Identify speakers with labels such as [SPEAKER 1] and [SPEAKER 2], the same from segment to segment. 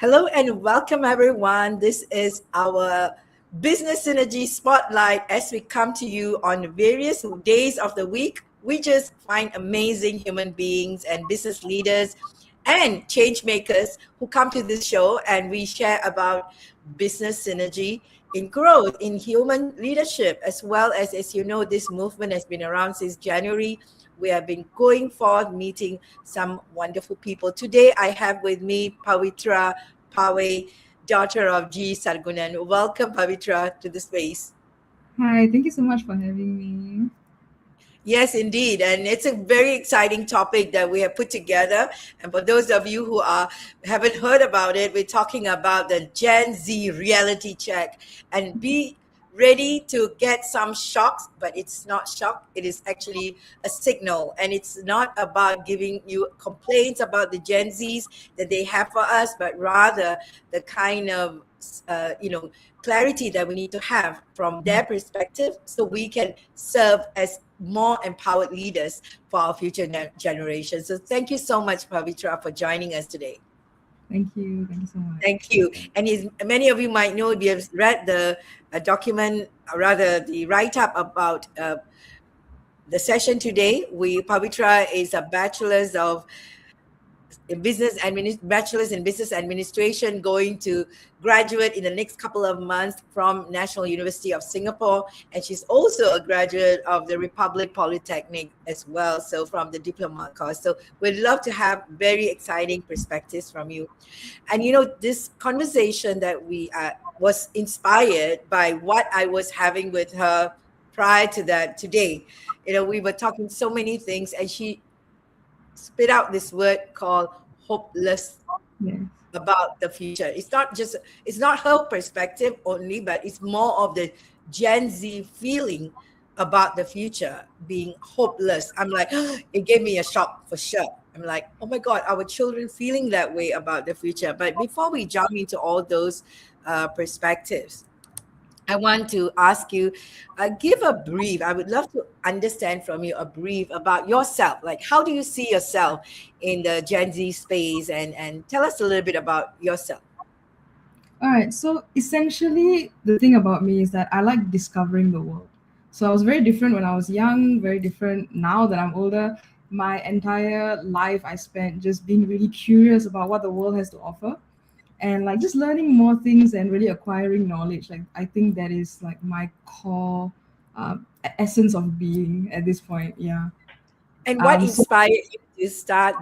[SPEAKER 1] Hello and welcome, everyone. This is our Business Synergy Spotlight as we come to you on various days of the week. We just find amazing human beings and business leaders and change makers who come to this show, and we share about business synergy in growth, in human leadership, as you know, this movement has been around since January. We have been going forth, meeting some wonderful people. Today, I have with me PAWETHRA, PAUWAI, daughter of G. SARKUNAN. Welcome, PAWETHRA, to the space.
[SPEAKER 2] Hi, thank you so much for having me.
[SPEAKER 1] Yes, indeed. And it's a very exciting topic that we have put together. And for those of you who haven't heard about it, we're talking about the Gen Z reality check. And be ready to get some shocks, but it's not shock. It is actually a signal. And it's not about giving you complaints about the Gen Zs that they have for us, but rather the kind of clarity that we need to have from their perspective so we can serve as more empowered leaders for our future generation. So thank you so much, PAWETHRA, for joining us today.
[SPEAKER 2] Thank you. Thank you so much.
[SPEAKER 1] Thank you. And as many of you might know, we have read the document, or rather the write-up about the session today. PAWETHRA is a bachelor's in business administration, going to graduate in the next couple of months from National University of Singapore, and she's also a graduate of the Republic Polytechnic as well, so from the diploma course. So we'd love to have very exciting perspectives from you. And this conversation that we was inspired by what I was having with her prior to that today. We were talking so many things, and she spit out this word called hopeless about the future. It's not her perspective only, but it's more of the Gen Z feeling about the future being hopeless. I'm like, it gave me a shock for sure. I'm like, oh my God, our children feeling that way about the future. But before we jump into all those perspectives, I want to ask you, give a brief. I would love to understand from you a brief about yourself. Like, how do you see yourself in the Gen Z space? And tell us a little bit about yourself.
[SPEAKER 2] All right. So essentially, the thing about me is that I like discovering the world. So I was very different when I was young, very different now that I'm older. My entire life I spent just being really curious about what the world has to offer, and like just learning more things and really acquiring knowledge. Like I think that is like my core essence of being at this point. Yeah.
[SPEAKER 1] And what
[SPEAKER 2] So
[SPEAKER 1] inspired you to start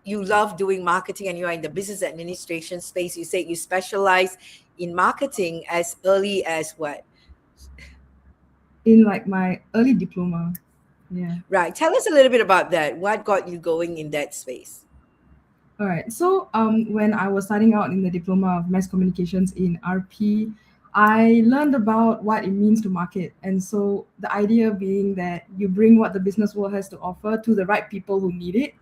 [SPEAKER 1] you love doing marketing, and you are in the business administration space. You say you specialize in marketing as early as what?
[SPEAKER 2] in like my early diploma. Yeah.
[SPEAKER 1] Right. Tell us a little bit about that. What got you going in that space?
[SPEAKER 2] All right. So when I was starting out in the diploma of mass communications in RP, I learned about what it means to market. And so the idea being that you bring what the business world has to offer to the right people who need it.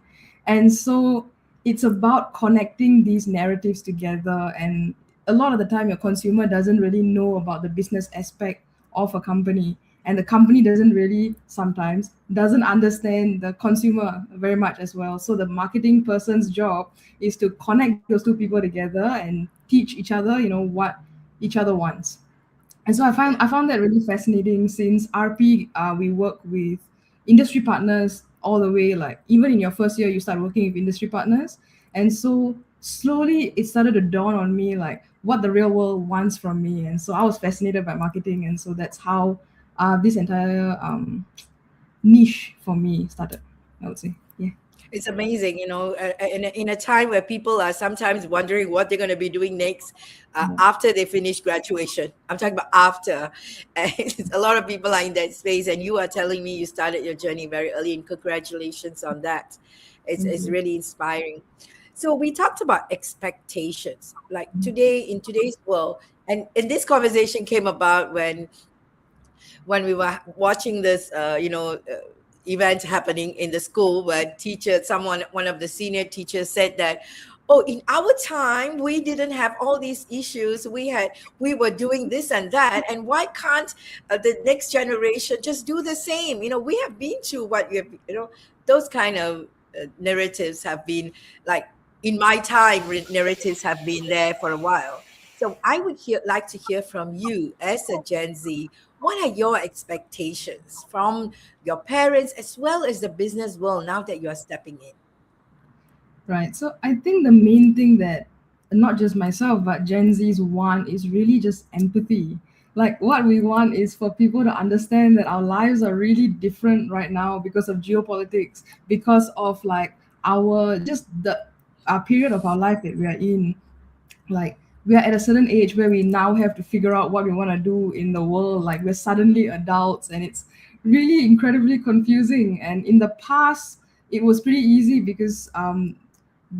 [SPEAKER 2] And so it's about connecting these narratives together. And a lot of the time, your consumer doesn't really know about the business aspect of a company. And the company doesn't really sometimes doesn't understand the consumer very much as well. So the marketing person's job is to connect those two people together and teach each other, what each other wants. And so I found that really fascinating. Since RP, we work with industry partners all the way. Like even in your first year, you start working with industry partners, and so slowly it started to dawn on me like what the real world wants from me. And so I was fascinated by marketing, and so that's how this entire niche for me started, I would say. Yeah.
[SPEAKER 1] It's amazing, in a time where people are sometimes wondering what they're going to be doing next after they finish graduation. I'm talking about after. And a lot of people are in that space, and you are telling me you started your journey very early, and congratulations on that. It's really inspiring. So we talked about expectations, like in today's world, and this conversation came about when we were watching this, event happening in the school where one of the senior teachers said that, oh, in our time, we didn't have all these issues. We were doing this and that. And why can't the next generation just do the same? We have been to what you have, those kind of narratives have been like, in my time, narratives have been there for a while. So I would like to hear from you as a Gen Z. What are your expectations from your parents as well as the business world now that you are stepping in?
[SPEAKER 2] Right. So I think the main thing that not just myself, but Gen Zs want is really just empathy. Like what we want is for people to understand that our lives are really different right now because of geopolitics, because of like our just the our period of our life that we are in. Like we are at a certain age where we now have to figure out what we want to do in the world. Like we're suddenly adults and it's really incredibly confusing. And in the past it was pretty easy because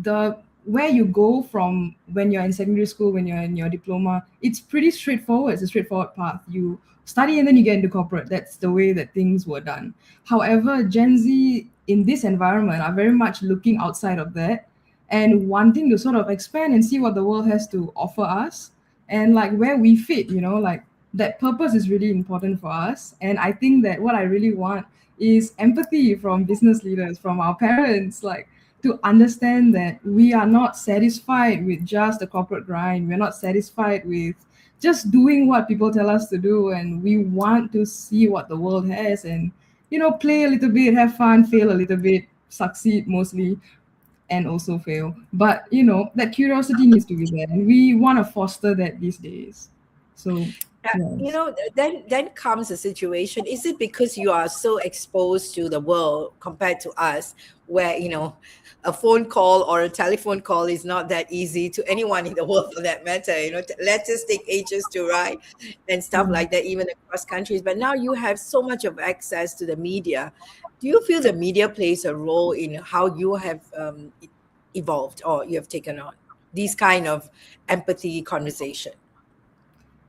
[SPEAKER 2] the where you go from when you're in secondary school, when you're in your diploma, it's pretty straightforward. It's a straightforward path. You study and then you get into corporate. That's the way that things were done. However, Gen Z in this environment are very much looking outside of that and wanting to sort of expand and see what the world has to offer us and like where we fit, like that purpose is really important for us. And I think that what I really want is empathy from business leaders, from our parents, like to understand that we are not satisfied with just the corporate grind. We're not satisfied with just doing what people tell us to do. And we want to see what the world has and, play a little bit, have fun, fail a little bit, succeed mostly, and also fail. But, that curiosity needs to be there. And we want to foster that these days. So, yes.
[SPEAKER 1] Then comes a situation. Is it because you are so exposed to the world compared to us, where a phone call or a telephone call is not that easy to anyone in the world for that matter? Letters take ages to write and stuff like that, even across countries. But now you have so much of access to the media. Do you feel the media plays a role in how you have evolved or you have taken on these kind of empathy conversation?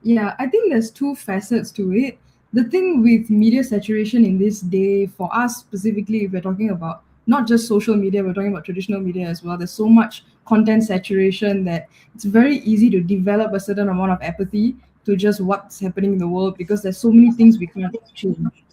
[SPEAKER 2] Yeah, I think there's two facets to it. The thing with media saturation in this day, for us specifically, if we're talking about not just social media, we're talking about traditional media as well. There's so much content saturation that it's very easy to develop a certain amount of apathy to just what's happening in the world because there's so many things we can't change.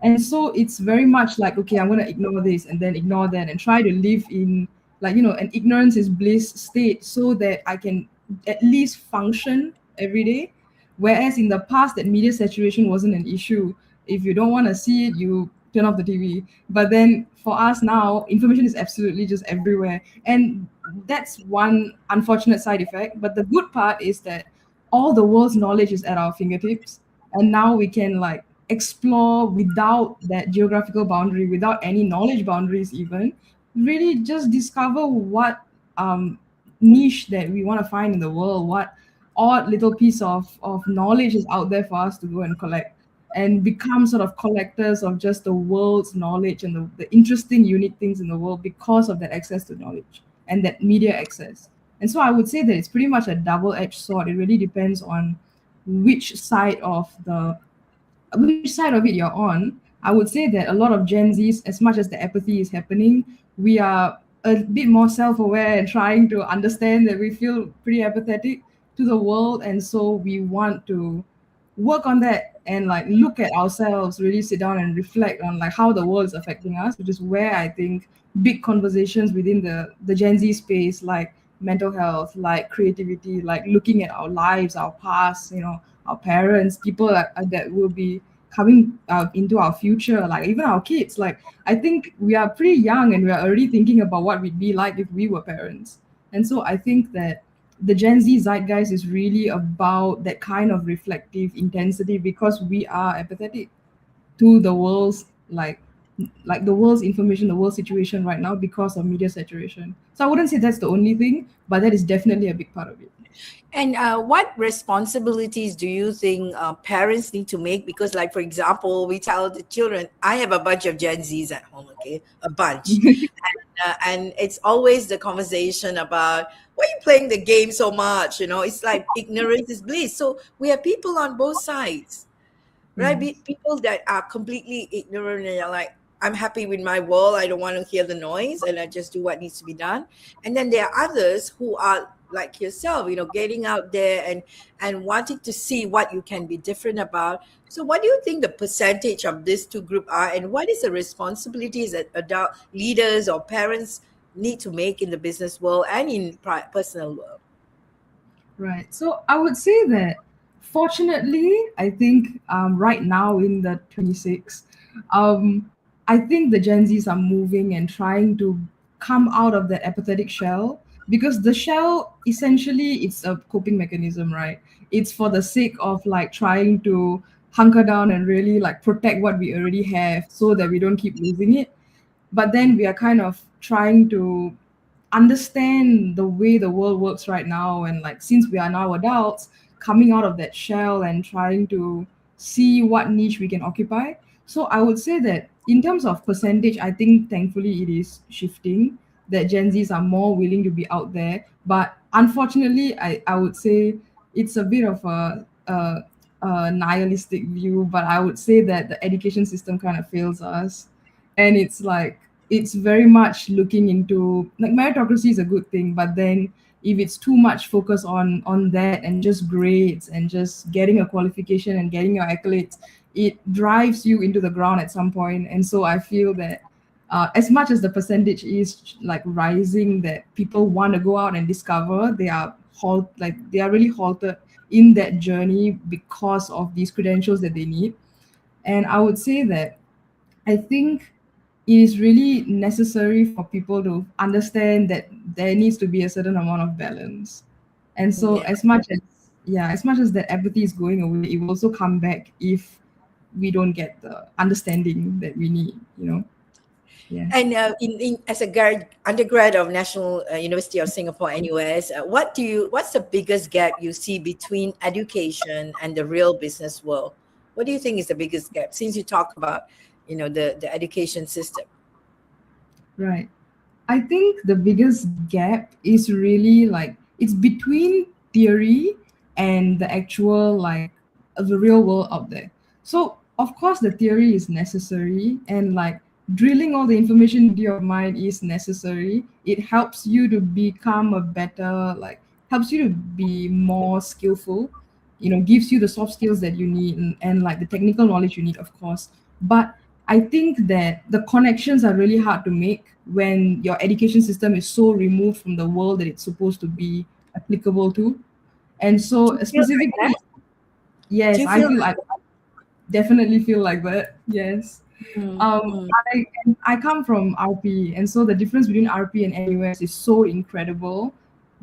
[SPEAKER 2] And so it's very much like, okay, I'm going to ignore this and then ignore that and try to live in like, an ignorance is bliss state so that I can at least function every day. Whereas in the past, that media saturation wasn't an issue. If you don't want to see it, you turn off the TV. But then for us now, information is absolutely just everywhere. And that's one unfortunate side effect. But the good part is that all the world's knowledge is at our fingertips. And now we can like explore without that geographical boundary, without any knowledge boundaries, even really just discover what niche that we want to find in the world, what odd little piece of knowledge is out there for us to go and collect and become sort of collectors of just the world's knowledge and the interesting, unique things in the world because of that access to knowledge and that media access. And so I would say that it's pretty much a double-edged sword. It really depends on which side of the which side of it you're on. I would say that a lot of Gen Zs, as much as the apathy is happening, we are a bit more self-aware and trying to understand that we feel pretty apathetic to the world. And so we want to work on that and like look at ourselves, really sit down and reflect on like how the world is affecting us, which is where I think big conversations within the Gen Z space, like mental health, like creativity, like looking at our lives, our past, our parents, people that will be coming into our future, like even our kids. Like I think we are pretty young and we are already thinking about what we'd be like if we were parents. And so I think that the Gen Z zeitgeist is really about that kind of reflective intensity because we are apathetic to the world's like the world's information, the world situation right now because of media saturation. So I wouldn't say that's the only thing, but that is definitely a big part of it.
[SPEAKER 1] And what responsibilities do you think parents need to make? Because, like, for example, we tell the children, I have a bunch of Gen Zs at home, okay? A bunch. And it's always the conversation about, why are you playing the game so much? It's like ignorance is bliss. So we have people on both sides, right?
[SPEAKER 2] Yes.
[SPEAKER 1] People that are completely ignorant and are like, I'm happy with my world. I don't want to hear the noise and I just do what needs to be done. And then there are others who are like yourself, getting out there and wanting to see what you can be different about. So what do you think the percentage of these two groups are, and what is the responsibilities that adult leaders or parents need to make in the business world and in personal world?
[SPEAKER 2] Right. So I would say that fortunately, I think right now in the 26, I think the Gen Zs are moving and trying to come out of that apathetic shell, because the shell essentially it's a coping mechanism, right? It's for the sake of like trying to hunker down and really like protect what we already have so that we don't keep losing it. But then we are kind of trying to understand the way the world works right now, and like since we are now adults, coming out of that shell and trying to see what niche we can occupy. So I would say that in terms of percentage, I think thankfully it is shifting, that Gen Zs are more willing to be out there. But unfortunately, I would say it's a bit of a nihilistic view, but I would say that the education system kind of fails us. And it's like it's very much looking into like meritocracy is a good thing, but then if it's too much focus on that and just grades and just getting a qualification and getting your accolades, it drives you into the ground at some point. And so I feel that as much as the percentage is like rising, that people want to go out and discover, they are really halted in that journey because of these credentials that they need. And I would say that I think it is really necessary for people to understand that there needs to be a certain amount of balance. And so
[SPEAKER 1] Yeah.
[SPEAKER 2] as much as that apathy is going away, it will also come back if we don't get the understanding that we need, you know? Yeah.
[SPEAKER 1] And in as a undergrad of National University of Singapore (NUS), what's the biggest gap you see between education and the real business world? What do you think is the biggest gap? Since you talk about, the education system.
[SPEAKER 2] Right. I think the biggest gap is really like it's between theory and the actual like the real world out there. So of course the theory is necessary, and like drilling all the information into your mind is necessary. It helps you to become a better like helps you to be more skillful, gives you the soft skills that you need, and like the technical knowledge you need, of course. But I think that the connections are really hard to make when your education system is so removed from the world that it's supposed to be applicable to. And
[SPEAKER 1] Do
[SPEAKER 2] so
[SPEAKER 1] you feel like
[SPEAKER 2] specifically,
[SPEAKER 1] that? Do
[SPEAKER 2] yes,
[SPEAKER 1] you feel
[SPEAKER 2] I definitely feel like that. Yes.
[SPEAKER 1] like?
[SPEAKER 2] Um, I come from RP, and so the difference between RP and NUS is so incredible,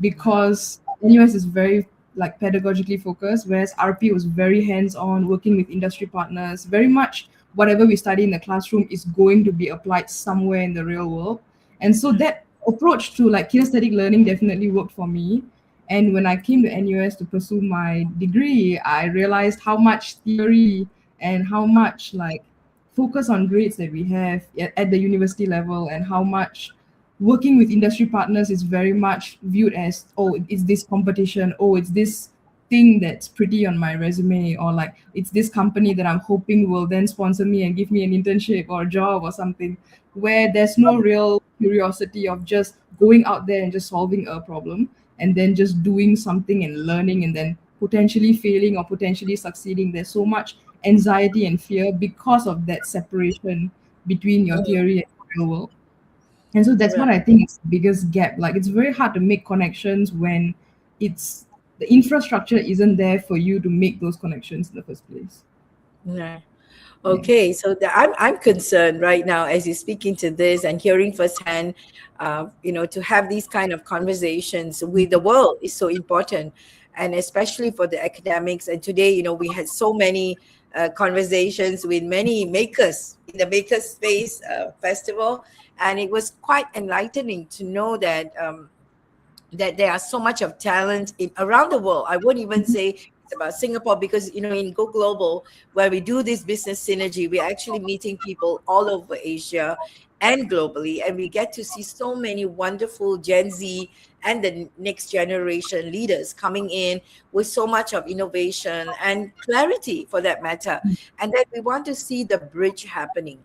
[SPEAKER 2] because NUS is very like pedagogically focused, whereas RP was very hands-on, working with industry partners. Very much whatever we study in the classroom is going to be applied somewhere in the real world, and so that approach to like kinesthetic learning definitely worked for me. And when I came to NUS to pursue my degree, I realized how much theory and how much like focus on grades that we have at the university level, and how much working with industry partners is very much viewed as, oh, it's this competition, oh, it's this thing that's pretty on my resume, or like it's this company that I'm hoping will then sponsor me and give me an internship or a job or something, where there's no real curiosity of just going out there and just solving a problem and then just doing something and learning and then potentially failing or potentially succeeding. There's so much anxiety and fear because of that separation between your theory and real world. And so that's what I think is the biggest gap. Like it's very hard to make connections when it's the infrastructure isn't there for you to make those connections in the first place.
[SPEAKER 1] Yeah.
[SPEAKER 2] Yeah.
[SPEAKER 1] Okay, so I'm concerned right now as you're speaking to this and hearing firsthand, to have these kind of conversations with the world is so important, and especially for the academics. And today, we had so many conversations with many makers in the Maker Space Festival, and it was quite enlightening to know that there are so much of talent around the world. I wouldn't even say it's about Singapore, because in Go Global, where we do this business synergy, we're actually meeting people all over Asia and globally, and we get to see so many wonderful Gen Z and the next generation leaders coming in with so much of innovation and clarity, for that matter, and that we want to see the bridge happening.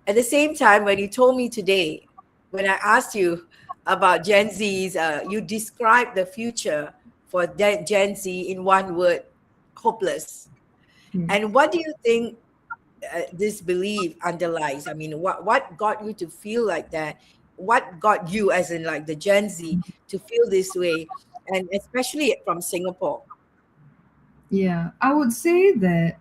[SPEAKER 1] At the same time, when you told me today, when I asked you about Gen Zs, you described the future for Gen Z in one word: hopeless.
[SPEAKER 2] Yeah.
[SPEAKER 1] And what do you think this belief underlies? I mean, what got you to feel like that? what got you, as in like the Gen Z, to feel this way, and especially from Singapore?
[SPEAKER 2] Yeah, I would say that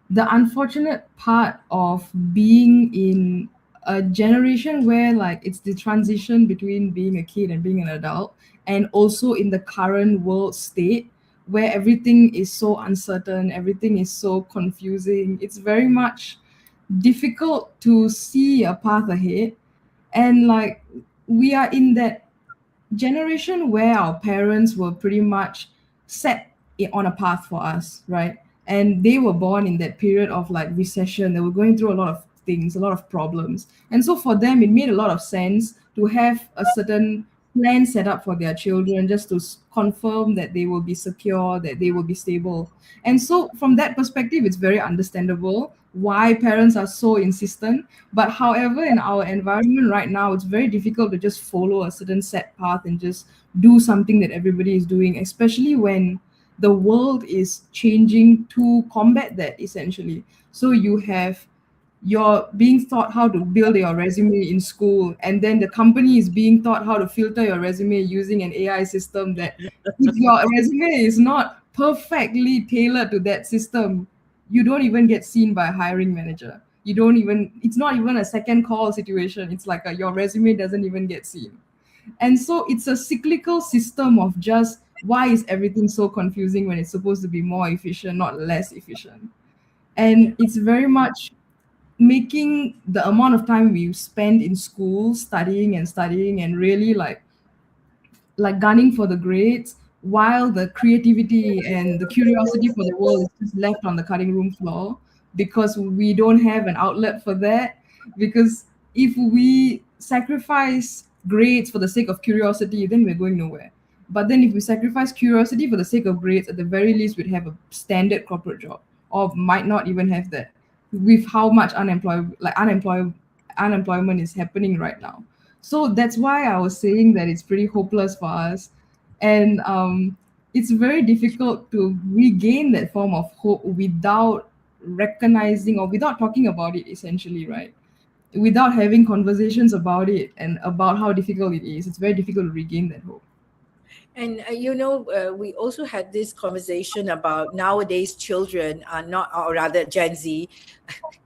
[SPEAKER 2] the unfortunate part of being in a generation where like it's the transition between being a kid and being an adult, and also in the current world state where everything is so uncertain, everything is so confusing, it's very much difficult to see a path ahead. And like, we are in that generation where our parents were pretty much set on a path for us, right? And they were born in that period of like recession. They were going through a lot of things, a lot of problems. And so for them, it made a lot of sense to have a certain plan set up for their children just to confirm that they will be secure, that they will be stable. And so from that perspective, it's very understandable why parents are so insistent. But however, in our environment right now, it's very difficult to just follow a certain set path and just do something that everybody is doing, especially when the world is changing to combat that essentially. So you have, you're being taught how to build your resume in school, and then the company is being taught how to filter your resume using an AI system that if your resume is not perfectly tailored to that system, you don't even get seen by a hiring manager. You don't even, it's not even a second call situation. It's like your resume doesn't even get seen. And so it's a cyclical system of just why is everything so confusing when it's supposed to be more efficient, not less efficient.
[SPEAKER 1] Yeah.
[SPEAKER 2] And it's very much making the amount of time we spend in school studying and really like gunning for the grades, while the creativity and the curiosity for the world is just left on the cutting room floor because we don't have an outlet for that. Because if we sacrifice grades for the sake of curiosity, then we're going nowhere. But then if we sacrifice curiosity for the sake of grades, at the very least we'd have a standard corporate job, or might not even have that, with how much unemployment is happening right now. So that's why I was saying that it's pretty hopeless for us. And it's very difficult to regain that form of hope without recognizing or without talking about it, essentially, right? Without having conversations about it and about how difficult it is, it's very difficult to regain that hope.
[SPEAKER 1] And we also had this conversation about nowadays children are not, or rather Gen Z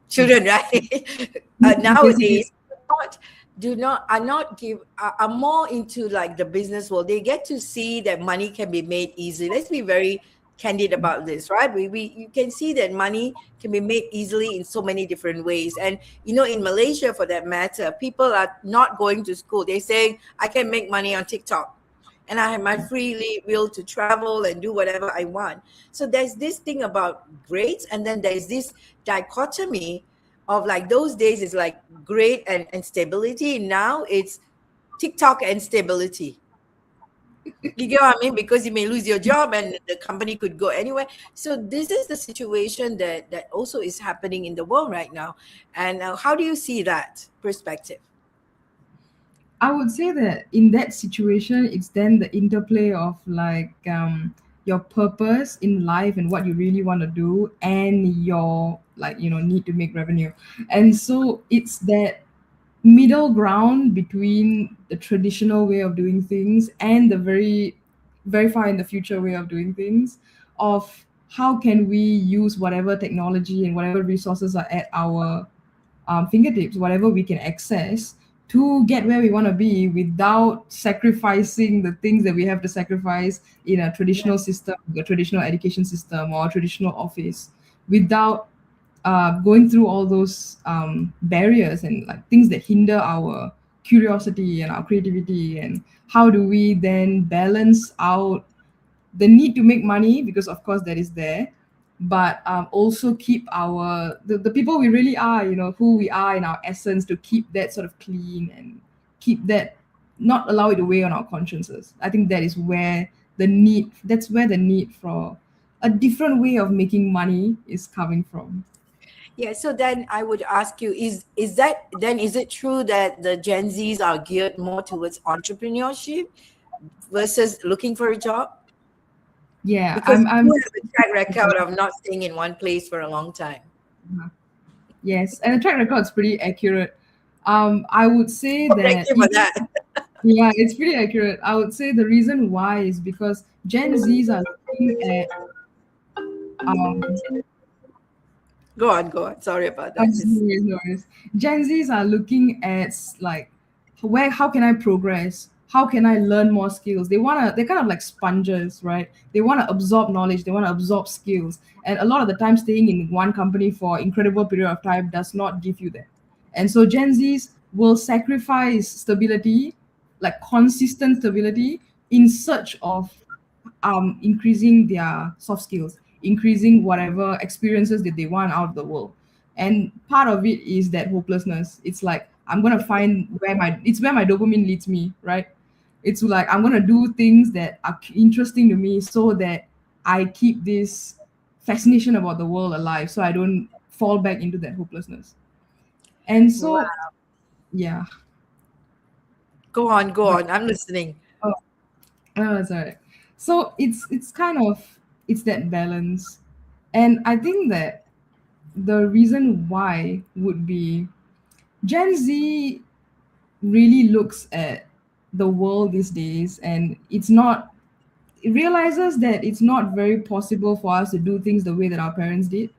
[SPEAKER 1] children, right?
[SPEAKER 2] Yes, it is.
[SPEAKER 1] Nowadays not do not are not give are more into like the business world. They get to see that money can be made easily. Let's be very candid about this, right? We you can see that money can be made easily in so many different ways. And in Malaysia, for that matter, people are not going to school. They say I can make money on TikTok, and I have my free will to travel and do whatever I want. So there's this thing about grades, and then there's this dichotomy of like those days is like grade and stability. Now it's TikTok and stability. You get what I mean? Because you may lose your job and the company could go anywhere. So this is the situation that also is happening in the world right now. And how do you see that perspective?
[SPEAKER 2] I would say that in that situation, it's then the interplay of like your purpose in life and what you really want to do, and your like need to make revenue. And so it's that middle ground between the traditional way of doing things and the very far in the future way of doing things, of how can we use whatever technology and whatever resources are at our fingertips, whatever we can access, to get where we want to be without sacrificing the things that we have to sacrifice in a
[SPEAKER 1] Yeah.
[SPEAKER 2] traditional system, a traditional education system, or a traditional office, without going through all those barriers and like things that hinder our curiosity and our creativity. And how do we then balance out the need to make money, because of course that is there, but also keep the people we really are, who we are in our essence, to keep that sort of clean and keep that, not allow it to weigh on our consciences. I think that's where the need for a different way of making money is coming from.
[SPEAKER 1] Yeah, so then I would ask you, is it true that the Gen Zs are geared more towards entrepreneurship versus looking for a job?
[SPEAKER 2] Yeah,
[SPEAKER 1] Because
[SPEAKER 2] I'm
[SPEAKER 1] you have a track record of not staying in one place for a long time.
[SPEAKER 2] yes, and the track record is pretty accurate. I would say
[SPEAKER 1] Thank
[SPEAKER 2] that
[SPEAKER 1] you for
[SPEAKER 2] even,
[SPEAKER 1] that.
[SPEAKER 2] yeah, it's pretty accurate. I would say the reason why is because Gen Zs are looking at um
[SPEAKER 1] Go on, go on. Sorry about
[SPEAKER 2] I'm
[SPEAKER 1] that, Miss.
[SPEAKER 2] serious, no worries. Gen Zs are looking at like where how can I progress? How can I learn more skills? They're kind of like sponges, right? They wanna absorb knowledge, they wanna absorb skills. And a lot of the time staying in one company for incredible period of time does not give you that. And so Gen Zs will sacrifice stability, like consistent stability, in search of increasing their soft skills, increasing whatever experiences that they want out of the world. And part of it is that hopelessness. It's like I'm gonna find where my dopamine leads me, right? It's like I'm gonna do things that are interesting to me so that I keep this fascination about the world alive, so I don't fall back into that hopelessness. And
[SPEAKER 1] Wow.
[SPEAKER 2] so yeah,
[SPEAKER 1] Go on, go
[SPEAKER 2] but
[SPEAKER 1] on. I'm listening.
[SPEAKER 2] oh, that's all right. So it's kind of it's that balance. And I think that the reason why would be Gen Z really looks at the world these days, and it realizes that it's not very possible for us to do things the way that our parents did.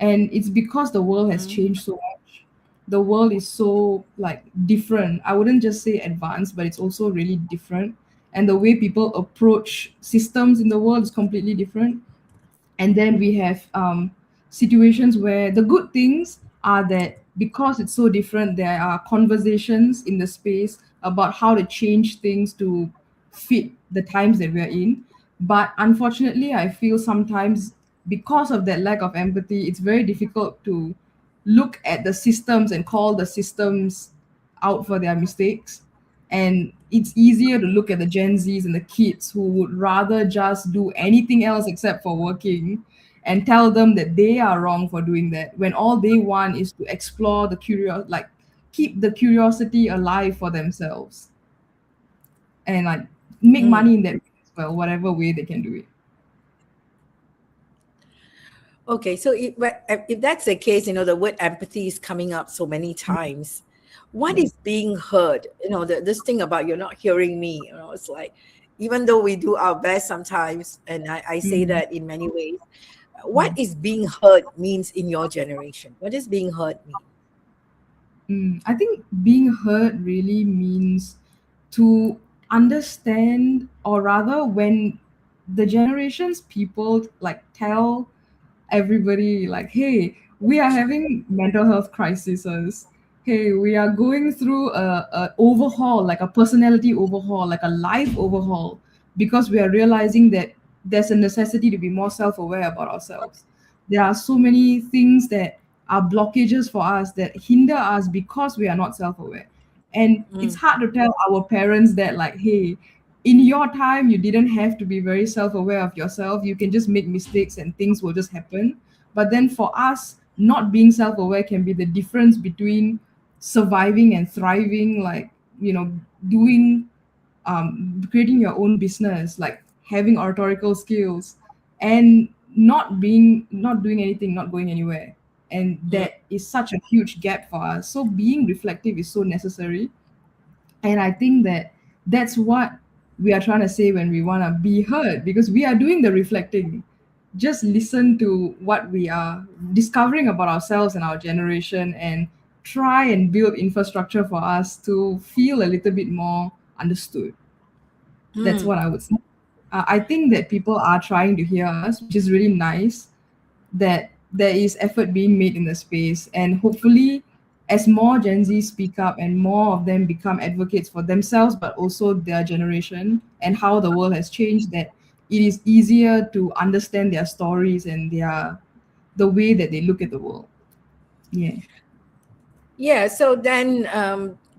[SPEAKER 2] And it's because the world has
[SPEAKER 1] Mm,
[SPEAKER 2] changed so much. The world is so like different. I wouldn't just say advanced, but it's also really different. And the way people approach systems in the world is completely different. And then we have situations where the good things are that because it's so different, there are conversations in the space about how to change things to fit the times that we're in. But unfortunately, I feel sometimes because of that lack of empathy, it's very difficult to look at the systems and call the systems out for their mistakes. And it's easier to look at the Gen Zs and the kids who would rather just do anything else except for working and tell them that they are wrong for doing that when all they want is to explore like keep the curiosity alive for themselves and like make
[SPEAKER 1] mm.
[SPEAKER 2] money in that way as well, whatever way they can do it.
[SPEAKER 1] Okay, so if that's the case, the word empathy is coming up so many times. What
[SPEAKER 2] Yeah.
[SPEAKER 1] is being heard? This thing about you're not hearing me, it's like, even though we do our best sometimes, and I say
[SPEAKER 2] Mm,
[SPEAKER 1] that in many ways, what
[SPEAKER 2] mm,
[SPEAKER 1] is being heard means in your generation? What does being heard mean?
[SPEAKER 2] I think being heard really means to understand, or rather, when the generations people like tell everybody like, hey, we are having mental health crises, hey, we are going through a overhaul, like a personality overhaul, like a life overhaul, because we are realizing that there's a necessity to be more self-aware about ourselves. There are so many things that are blockages for us that hinder us because we are not self-aware. And it's
[SPEAKER 1] Mm,
[SPEAKER 2] hard to tell our parents that like, hey, in your time you didn't have to be very self-aware of yourself, you can just make mistakes and things will just happen. But then for us, not being self-aware can be the difference between surviving and thriving, like, doing creating your own business, like having oratorical skills, and not doing anything, not going anywhere. And
[SPEAKER 1] mm,
[SPEAKER 2] that is such a huge gap for us, so being reflective is so necessary. And I think that that's what we are trying to say when we want to be heard, because we are doing the reflecting. Just listen to what we are discovering about ourselves and our generation and try and build infrastructure for us to feel a little bit more understood. That's
[SPEAKER 1] mm.
[SPEAKER 2] what I would say. I think that people are trying to hear us, which is really nice, that there is effort being made in the space. And hopefully, as more Gen Z speak up and more of them become advocates for themselves, but also their generation and how the world has changed, that it is easier to understand their stories and the way that they look at the world. Yeah.
[SPEAKER 1] Yeah, so then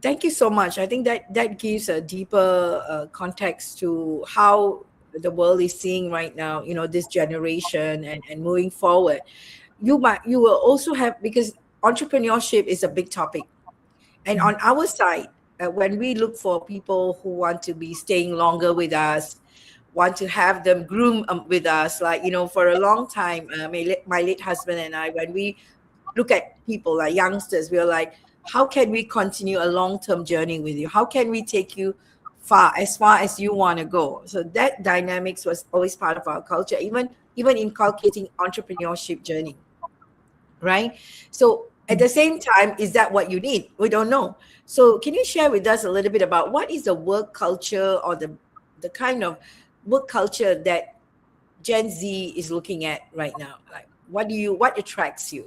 [SPEAKER 1] thank you so much. I think that gives a deeper context to how the world is seeing right now, this generation and moving forward. You will also have, because entrepreneurship is a big topic. And on our side, when we look for people who want to be staying longer with us, want to have them groom with us, like, for a long time, my late husband and I, when we look at people like youngsters, we're like, how can we continue a long-term journey with you? How can we take you far as you want to go? So that dynamics was always part of our culture, even inculcating entrepreneurship journey, right? So at the same time, is that what you need? We don't know. So can you share with us a little bit about what is the work culture, or the kind of work culture that Gen Z is looking at right now? Like, what attracts you?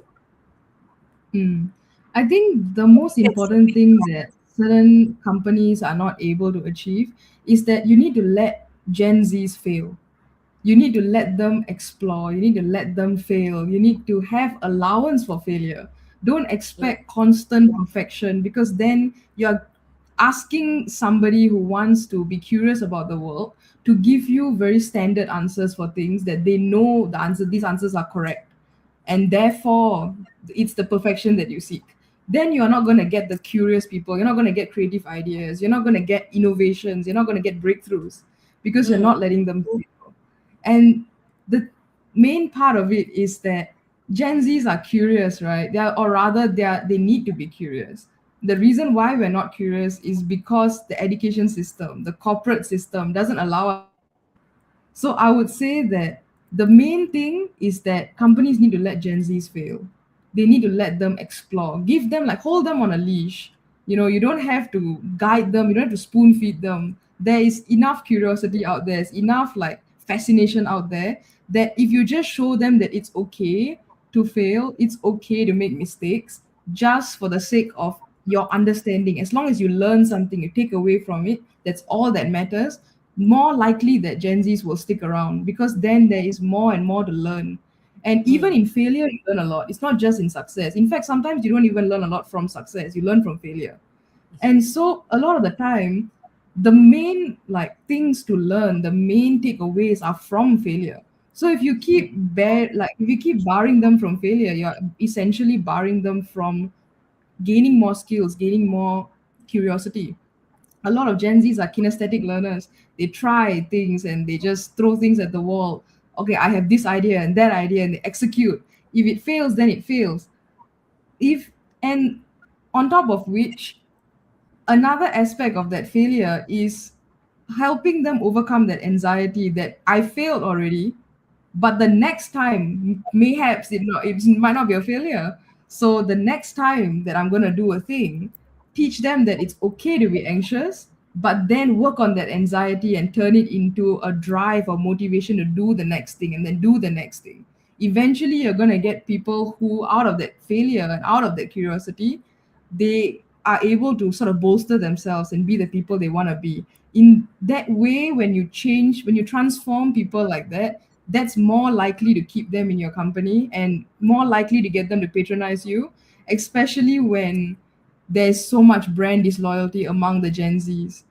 [SPEAKER 2] Mm. I think the most important thing that certain companies are not able to achieve is that you need to let Gen Zs fail. You need to let them explore. You need to let them fail. You need to have allowance for failure. Don't
[SPEAKER 1] Mm,
[SPEAKER 2] expect constant perfection, because then you're asking somebody who wants to be curious about the world to give you very standard answers for things that they know these answers are correct, and therefore it's the perfection that you seek. Then you're not going to get the curious people, you're not going to get creative ideas, you're not going to get innovations, you're not going to get breakthroughs, because you're
[SPEAKER 1] mm,
[SPEAKER 2] not letting them fail. And the main part of it is that Gen Zs are curious, right? They need to be curious. The reason why we're not curious is because the education system, the corporate system, doesn't allow us. So I would say that the main thing is that companies need to let Gen Zs fail. They need to let them explore. Give them, like, hold them on a leash. You don't have to guide them, you don't have to spoon feed them. There is enough curiosity out there, there's enough like fascination out there, that if you just show them that it's okay to fail, it's okay to make mistakes, just for the sake of your understanding. As long as you learn something, you take away from it, that's all that matters. More likely that Gen Zs will stick around, because then there is more and more to learn. And even
[SPEAKER 1] mm,
[SPEAKER 2] in failure, you learn a lot. It's not just in success. In fact, sometimes you don't even learn a lot from success, you learn from failure. And so a lot of the time, the main like things to learn, the main takeaways are from failure. So if you keep barring them from failure, you're essentially barring them from gaining more skills, gaining more curiosity. A lot of Gen Zs are kinesthetic learners. They try things and they just throw things at the wall. Okay, I have this idea and that idea, and they execute. If it fails, then it fails. If and On top of which, another aspect of that failure is helping them overcome that anxiety that I failed already, but the next time mayhaps it might not be a failure. So the next time that I'm going to do a thing, teach them that it's okay to be anxious, but then work on that anxiety and turn it into a drive or motivation to do the next thing, and then do the next thing. Eventually you're going to get people who, out of that failure and out of that curiosity, they are able to sort of bolster themselves and be the people they want to be. In that way, when you transform people like that, that's more likely to keep them in your company and more likely to get them to patronize you, especially when there's so much brand disloyalty among the Gen Zs.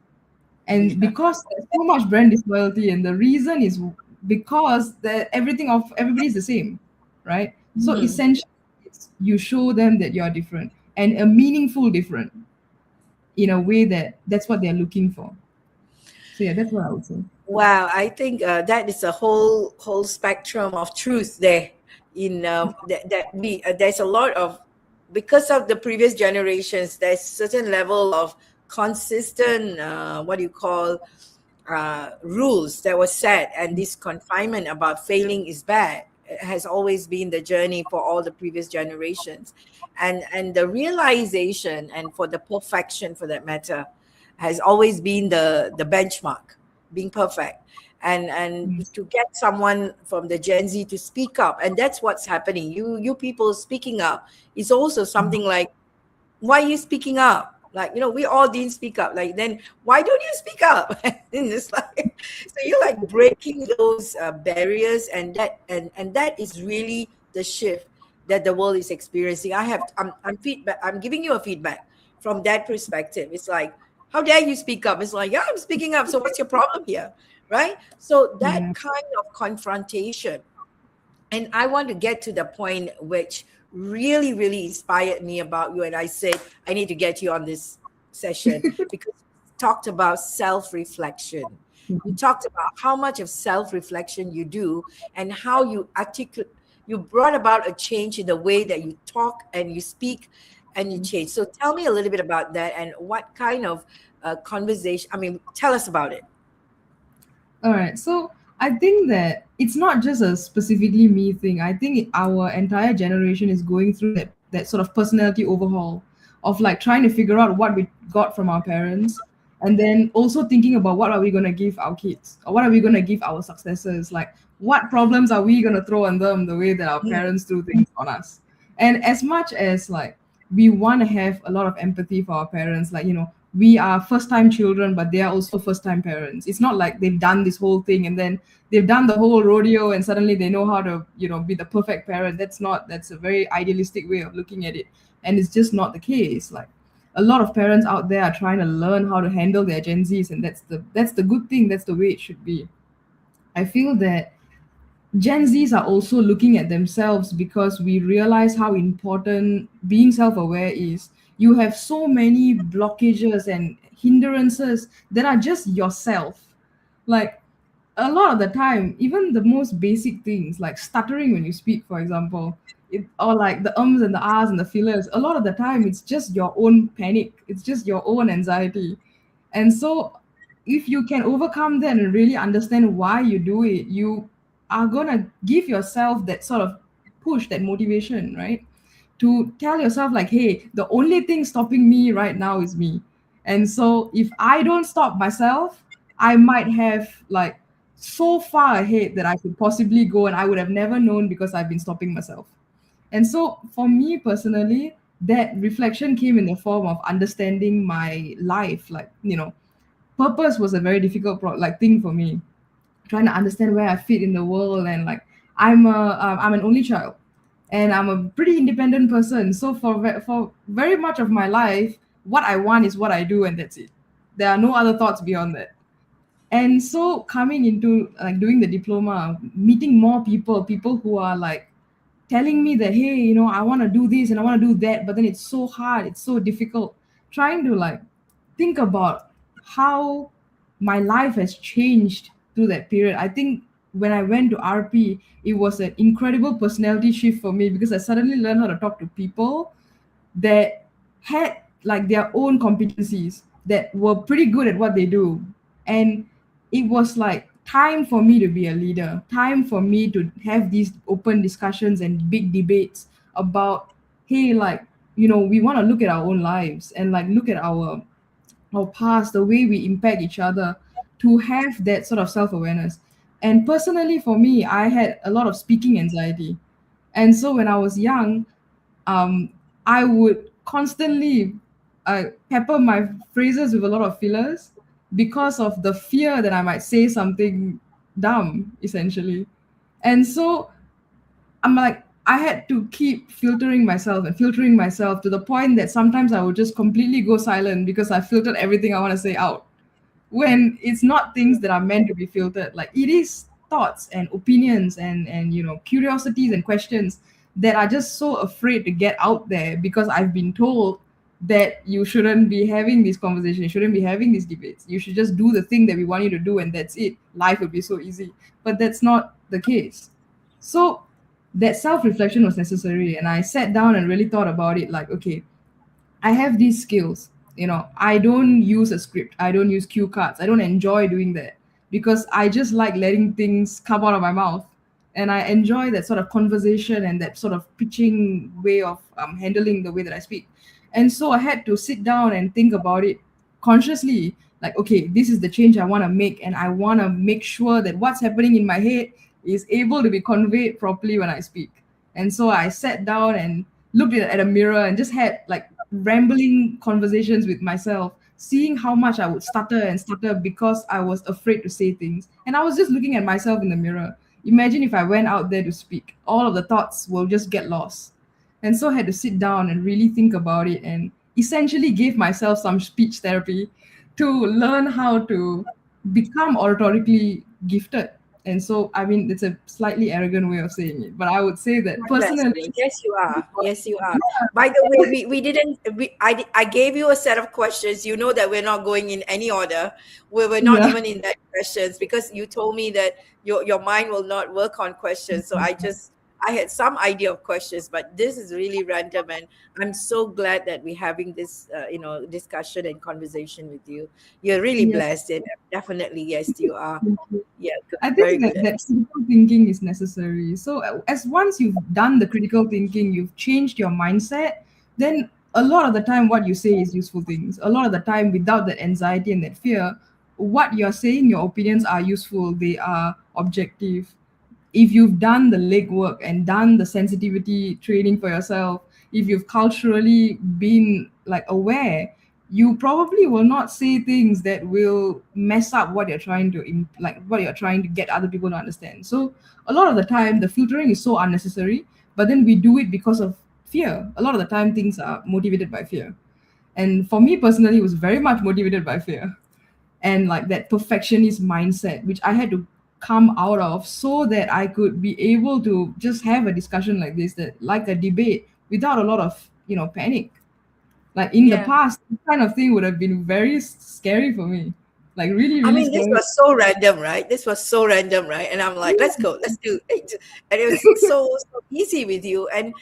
[SPEAKER 2] And
[SPEAKER 1] yeah.
[SPEAKER 2] because there's so much brand disloyalty, and the reason is because everybody's the same, right? So
[SPEAKER 1] Mm.
[SPEAKER 2] essentially, you show them that you're different, and a meaningful different, in a way that's what they're looking for. So yeah, that's what I would say.
[SPEAKER 1] Wow, I think that is a whole spectrum of truth there. In that we there's a lot of, because of the previous generations, there's certain level of consistent what do you call rules that were set, and this confinement about failing is bad. It has always been the journey for all the previous generations, and the realization, and for the perfection for that matter, has always been the benchmark, being perfect. And
[SPEAKER 2] Mm.
[SPEAKER 1] to get someone from the Gen Z to speak up, and that's what's happening. You people speaking up is also something like, why are you speaking up? Like, we all didn't speak up. Like, then why don't you speak up? And it's like, so you're like breaking those barriers, and that is really the shift that the world is experiencing. I'm giving you a feedback from that perspective. It's like, how dare you speak up? It's like, yeah, I'm speaking up. So what's your problem here? Right? So
[SPEAKER 2] Yeah.
[SPEAKER 1] that kind of confrontation, and I want to get to the point which really, really inspired me about you. And I said, I need to get you on this session because you talked about self reflection. You talked about how much of self reflection you do, and how you brought about a change in the way that you talk and you speak, And you changed. So tell me a little bit about that and what kind of conversation. I mean, tell us about it.
[SPEAKER 2] All right. So I think that it's not just a specifically me thing. I think our entire generation is going through that sort of personality overhaul of like trying to figure out what we got from our parents, and then also thinking about what are we going to give our kids, or what are we going to give our successors, like what problems are we going to throw on them the way that our
[SPEAKER 1] Mm,
[SPEAKER 2] parents threw things on us. And as much as like we want to have a lot of empathy for our parents, like, we are first time children, but they are also first time parents. It's not like they've done this whole thing and then they've done the whole rodeo and suddenly they know how to, be the perfect parent. That's a very idealistic way of looking at it. And it's just not the case. Like, a lot of parents out there are trying to learn how to handle their Gen Zs, and that's the good thing. That's the way it should be. I feel that Gen Zs are also looking at themselves because we realize how important being self aware is. You have so many blockages and hindrances that are just yourself. Like, a lot of the time, even the most basic things like stuttering when you speak, for example, or like the ums and the ahs and the fillers, a lot of the time it's just your own panic, it's just your own anxiety. And so, if you can overcome that and really understand why you do it, you are gonna give yourself that sort of push, that motivation, right? To tell yourself, like, hey, the only thing stopping me right now is me. And so, if I don't stop myself, I might have like so far ahead that I could possibly go, and I would have never known because I've been stopping myself. And so, for me personally, that reflection came in the form of understanding my life. Like, purpose was a very difficult thing for me, trying to understand where I fit in the world. And like, I'm an only child, and I'm a pretty independent person. So for very much of my life, what I want is what I do, and that's it. There are no other thoughts beyond that. And so, coming into like doing the diploma, meeting more people who are like telling me that, hey, I want to do this and I want to do that, but then it's so hard, it's so difficult, trying to like think about how my life has changed through that period. I think when I went to RP, it was an incredible personality shift for me because I suddenly learned how to talk to people that had like their own competencies, that were pretty good at what they do. And it was like time for me to be a leader, time for me to have these open discussions and big debates about, hey, like, we want to look at our own lives and like look at our past, the way we impact each other, to have that sort of self-awareness. And personally, for me, I had a lot of speaking anxiety. And so when I was young, um, I would constantly pepper my phrases with a lot of fillers because of the fear that I might say something dumb, essentially. And so I'm like, I had to keep filtering myself to the point that sometimes I would just completely go silent because I filtered everything I want to say out, when it's not things that are meant to be filtered. Like, it is thoughts and opinions and curiosities and questions that are just so afraid to get out there because I've been told that you shouldn't be having these conversations, you shouldn't be having these debates, you should just do the thing that we want you to do, and that's it, life would be so easy. But that's not the case. So that self-reflection was necessary, and I sat down and really thought about it, like, okay, I have these skills. I don't use a script. I don't use cue cards. I don't enjoy doing that because I just like letting things come out of my mouth. And I enjoy that sort of conversation and that sort of pitching way of handling the way that I speak. And so I had to sit down and think about it consciously, like, okay, this is the change I want to make. And I want to make sure that what's happening in my head is able to be conveyed properly when I speak. And so I sat down and looked at a mirror and just had like rambling conversations with myself, seeing how much I would stutter and stutter because I was afraid to say things. And I was just looking at myself in the mirror. Imagine if I went out there to speak, all of the thoughts will just get lost. And so I had to sit down and really think about it, and essentially gave myself some speech therapy to learn how to become oratorically gifted. And so, I mean, it's a slightly arrogant way of saying it, but I would say that personally,
[SPEAKER 1] Yes, you are. Yes, you are. By the way, we didn't. I gave you a set of questions. You know that we're not going in any order. We're not
[SPEAKER 2] yeah.
[SPEAKER 1] even in that questions because you told me that your mind will not work on questions. So I had some idea of questions, but this is really random, and I'm so glad that we're having this, discussion and conversation with you. You're really
[SPEAKER 2] Yes.
[SPEAKER 1] blessed, and definitely, yes, you are.
[SPEAKER 2] Thank you.
[SPEAKER 1] Yeah, good,
[SPEAKER 2] I
[SPEAKER 1] very
[SPEAKER 2] think
[SPEAKER 1] good
[SPEAKER 2] that
[SPEAKER 1] at
[SPEAKER 2] that
[SPEAKER 1] this.
[SPEAKER 2] critical thinking is necessary. So as once you've done the critical thinking, you've changed your mindset, then a lot of the time what you say is useful things. A lot of the time without that anxiety and that fear, what you're saying, your opinions are useful, they are objective. If you've done the legwork and done the sensitivity training for yourself, if you've culturally been like aware, you probably will not say things that will mess up what you're trying to like what you're trying to get other people to understand. So a lot of the time the filtering is so unnecessary, but then we do it because of fear. A lot of the time things are motivated by fear, and for me personally it was very much motivated by fear and like that perfectionist mindset, which I had to come out of so that I could be able to just have a discussion like this, that like a debate without a lot of panic. Like in the
[SPEAKER 1] Yeah.
[SPEAKER 2] past, this kind of thing would have been very scary for me, like really
[SPEAKER 1] I
[SPEAKER 2] really
[SPEAKER 1] mean, this
[SPEAKER 2] scary.
[SPEAKER 1] was so random, right? This was so random, right? And I'm like, let's go, let's do it. And it was so easy with you. And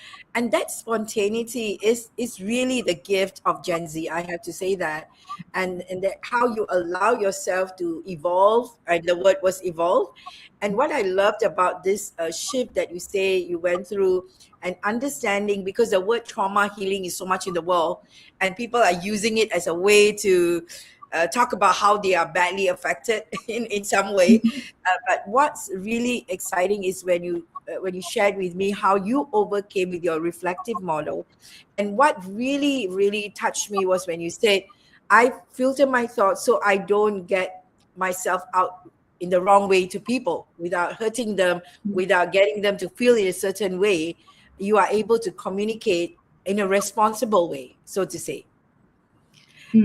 [SPEAKER 1] that spontaneity is really the gift of Gen Z. I have to say that. And that how you allow yourself to evolve, and the word was evolve. And what I loved about this shift that you say you went through, and understanding, because the word trauma healing is so much in the world, and people are using it as a way to talk about how they are badly affected in some way. But what's really exciting is when you shared with me how you overcame with your reflective model. And what really, really touched me was when you said, I filter my thoughts so I don't get myself out in the wrong way to people without hurting them, without getting them to feel in a certain way. You are able to communicate in a responsible way, so to say.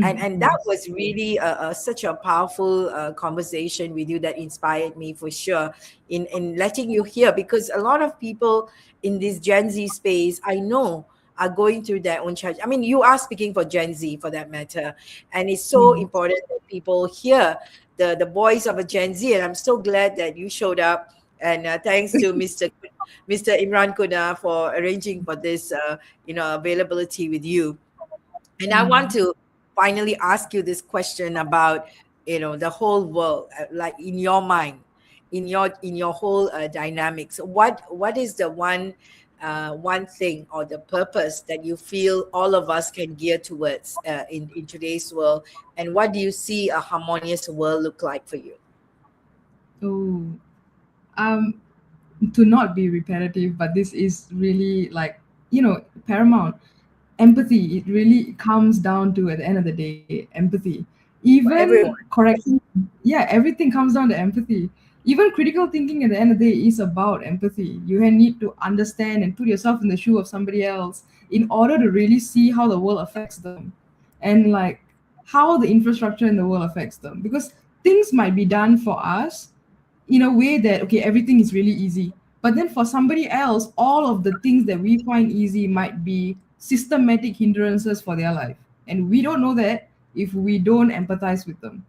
[SPEAKER 1] And that
[SPEAKER 2] Yes.
[SPEAKER 1] was really such a powerful conversation with you that inspired me for sure in letting you hear, because a lot of people in this Gen Z space I know are going through their own challenge. I mean, you are speaking for Gen Z for that matter, and it's so
[SPEAKER 2] Yes.
[SPEAKER 1] important that people hear the voice of a Gen Z. And I'm so glad that you showed up, and thanks to Mr. Imran Kuna for arranging for this availability with you. And I want
[SPEAKER 2] Mm.
[SPEAKER 1] to finally ask you this question about, the whole world, like in your mind, in your whole dynamics. What is the one thing or the purpose that you feel all of us can gear towards in today's world, and what do you see a harmonious world look like for you?
[SPEAKER 2] Oh, um to not be repetitive, but this is really like, paramount. Empathy, it really comes down to, at the end of the day, empathy.
[SPEAKER 1] For
[SPEAKER 2] Even
[SPEAKER 1] everyone.
[SPEAKER 2] correcting, yeah, everything comes down to empathy. Even critical thinking at the end of the day is about empathy. You need to understand and put yourself in the shoe of somebody else in order to really see how the world affects them, and like how the infrastructure in the world affects them, because things might be done for us in a way that, okay, everything is really easy, but then for somebody else all of the things that we find easy might be systematic hindrances for their life, and we don't know that if we don't empathize with them.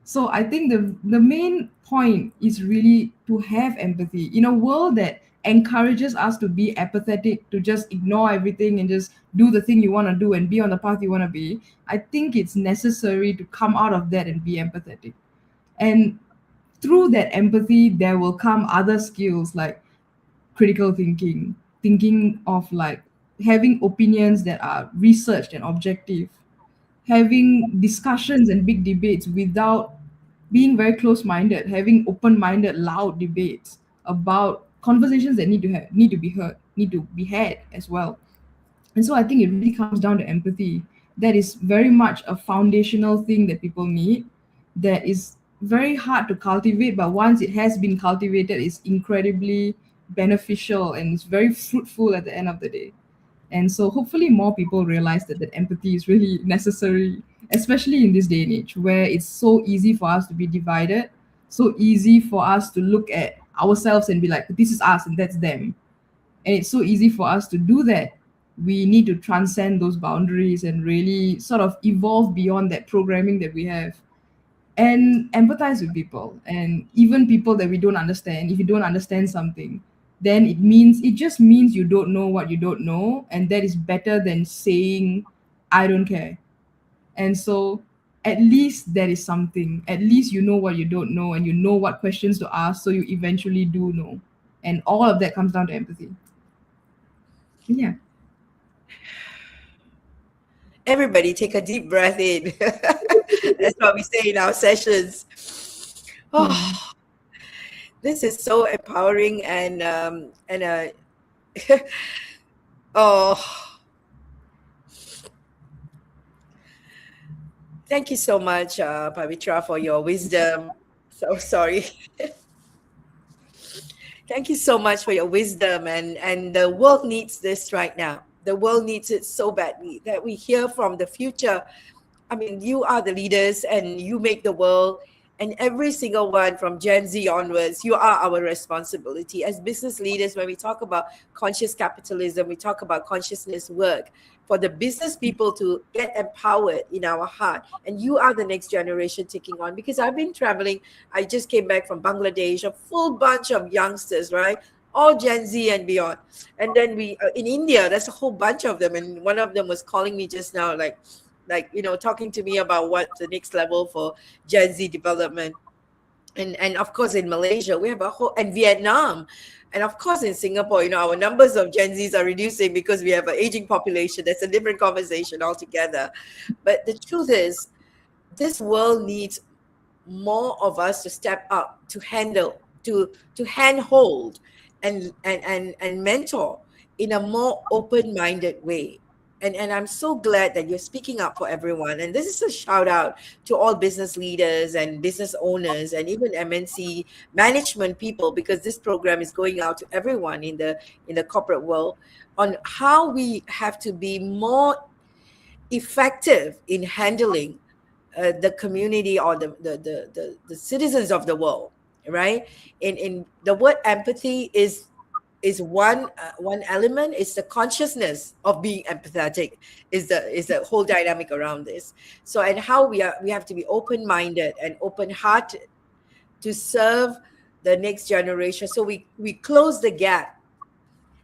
[SPEAKER 2] So I think the main point is really to have empathy in a world that encourages us to be apathetic, to just ignore everything and just do the thing you want to do and be on the path you want to be. I think it's necessary to come out of that and be empathetic. And through that empathy there will come other skills like critical thinking, thinking of like having opinions that are researched and objective, having discussions and big debates without being very close minded, having open minded loud debates about conversations that need to be heard, need to be had as well. And so I think it really comes down to empathy. That is very much a foundational thing that people need, that is very hard to cultivate, but once it has been cultivated, it's incredibly beneficial and it's very fruitful at the end of the day. And so hopefully more people realize that empathy is really necessary, especially in this day and age where it's so easy for us to be divided, so easy for us to look at ourselves and be like, this is us and that's them. And it's so easy for us to do that. We need to transcend those boundaries and really sort of evolve beyond that programming that we have and empathize with people, and even people that we don't understand. If you don't understand something, then it just means you don't know what you don't know, and that is better than saying I don't care. And so at least there is something. At least you know what you don't know, and you know what questions to ask, so you eventually do know. And all of that comes down to empathy. Yeah.
[SPEAKER 1] Everybody take a deep breath in. That's what we say in our sessions.
[SPEAKER 2] Yeah.
[SPEAKER 1] Oh, this is so empowering oh, thank you so much, Pavitra, for your wisdom. So sorry. Thank you so much for your wisdom, and the world needs this right now. The world needs it so badly that we hear from the future. I mean, you are the leaders and you make the world. And every single one from Gen Z onwards, you are our responsibility as business leaders. When we talk about conscious capitalism, we talk about consciousness work for the business people to get empowered in our heart. And you are the next generation taking on. Because I've been traveling, I just came back from Bangladesh, a full bunch of youngsters, right? All Gen Z and beyond. And then we in India, there's a whole bunch of them. And one of them was calling me just now, talking to me about what the next level for Gen Z development. And of course in Malaysia we have a whole, and Vietnam, and of course in Singapore, our numbers of Gen Zs are reducing because we have an aging population. That's a different conversation altogether. But the truth is, this world needs more of us to step up, to handle, to handhold and mentor in a more open-minded way. And I'm so glad that you're speaking up for everyone. And this is a shout out to all business leaders and business owners and even MNC management people, because this program is going out to everyone in the corporate world on how we have to be more effective in handling the community, or the citizens of the world, right? In the word empathy is one element. It's the consciousness of being empathetic is the whole dynamic around this. So, and how we have to be open-minded and open-hearted to serve the next generation, so we close the gap.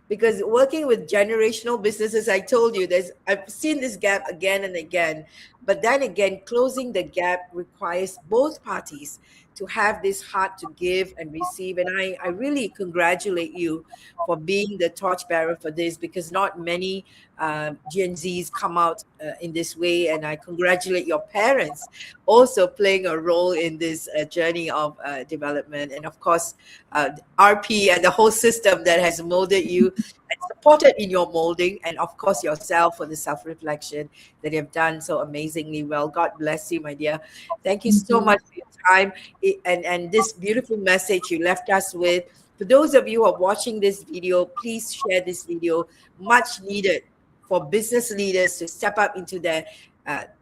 [SPEAKER 1] Because working with generational businesses, I told you, I've seen this gap again and again. But then again, closing the gap requires both parties to have this heart to give and receive. And I really congratulate you for being the torchbearer for this, because not many Gen Zs come out in this way. And I congratulate your parents also playing a role in this journey of development. And of course, RP and the whole system that has molded you and supported in your molding, and of course yourself for the self-reflection that you have done so amazingly well. God bless you, my dear. Thank you
[SPEAKER 2] Thank
[SPEAKER 1] so
[SPEAKER 2] you.
[SPEAKER 1] much for your time and this beautiful message you left us with. For those of you who are watching this video, please share this video. Much needed for business leaders to step up into their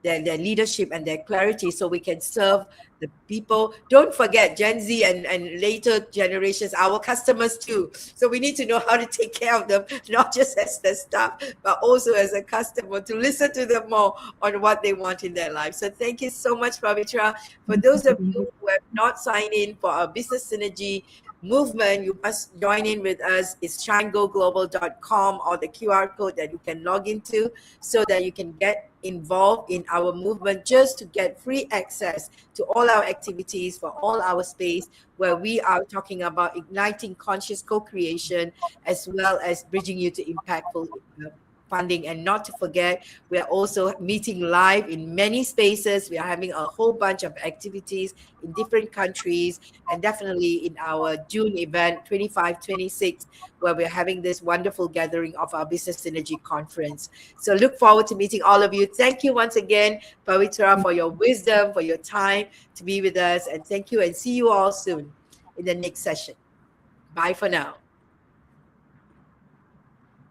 [SPEAKER 1] leadership and their clarity, so we can serve the people. Don't forget, Gen Z and later generations, our customers too. So we need to know how to take care of them, not just as the staff, but also as a customer, to listen to them more on what they want in their life. So thank you so much, Pavitra. For
[SPEAKER 2] Thank you
[SPEAKER 1] those
[SPEAKER 2] for
[SPEAKER 1] of
[SPEAKER 2] being
[SPEAKER 1] you
[SPEAKER 2] here.
[SPEAKER 1] who have not signed in for our Business Synergy movement, you must join in with us. It's shinegoglobal.com, or the QR code that you can log into, so that you can get involved in our movement, just to get free access to all our activities for all our space, where we are talking about igniting conscious co-creation, as well as bridging you to impactful funding. And not to forget, we are also meeting live in many spaces. We are having a whole bunch of activities in different countries, and definitely in our June event 25, 26, where we're having this wonderful gathering of our Business Synergy Conference. So look forward to meeting all of you. Thank you once again, Pavitra, for your wisdom, for your time to be with us. And thank you, and see you all soon in the next session. Bye for now.